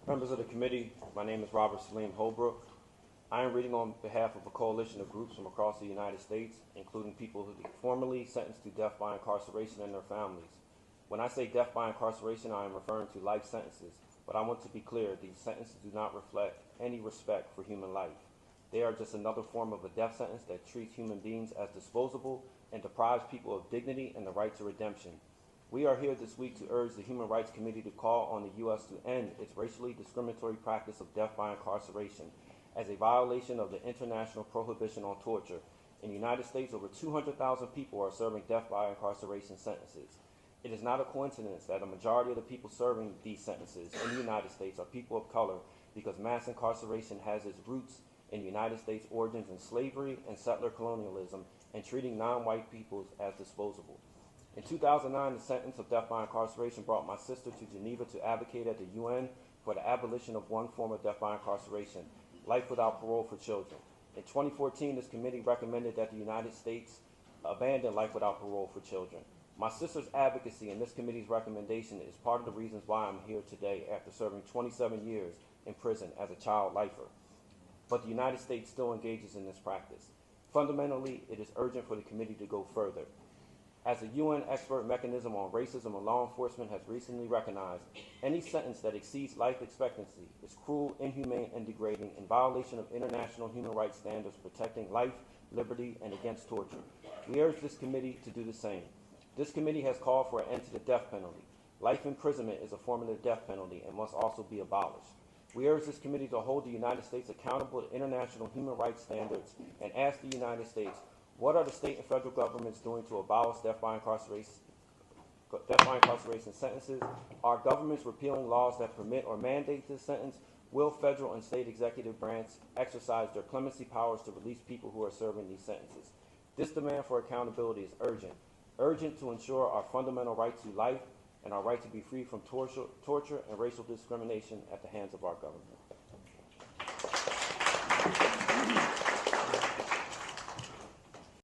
Members of the committee, my name is Robert Saleem Holbrook. I am reading on behalf of a coalition of groups from across the United States, including people who were formerly sentenced to death by incarceration and their families. When I say death by incarceration, I am referring to life sentences, but I want to be clear, these sentences do not reflect any respect for human life. They are just another form of a death sentence that treats human beings as disposable and deprives people of dignity and the right to redemption. We are here this week to urge the Human Rights Committee to call on the U.S. to end its racially discriminatory practice of death by incarceration as a violation of the international prohibition on torture. In the United States, over 200,000 people are serving death by incarceration sentences. It is not a coincidence that a majority of the people serving these sentences in the United States are people of color, because mass incarceration has its roots in the United States' origins in slavery and settler colonialism and treating non-white peoples as disposable. In 2009, the sentence of death by incarceration brought my sister to Geneva to advocate at the UN for the abolition of one form of death by incarceration, life without parole for children. In 2014, this committee recommended that the United States abandon life without parole for children. My sister's advocacy and this committee's recommendation is part of the reasons why I'm here today after serving 27 years in prison as a child lifer. But the United States still engages in this practice. Fundamentally, it is urgent for the committee to go further. As the UN expert mechanism on racism and law enforcement has recently recognized, any sentence that exceeds life expectancy is cruel, inhumane, and degrading in violation of international human rights standards protecting life, liberty, and against torture. We urge this committee to do the same. This committee has called for an end to the death penalty. Life imprisonment is a form of the death penalty and must also be abolished. We urge this committee to hold the United States accountable to international human rights standards and ask the United States, what are the state and federal governments doing to abolish death by incarceration sentences? Are governments repealing laws that permit or mandate this sentence? Will federal and state executive branches exercise their clemency powers to release people who are serving these sentences? This demand for accountability is urgent to ensure our fundamental right to life and our right to be free from torture and racial discrimination at the hands of our government.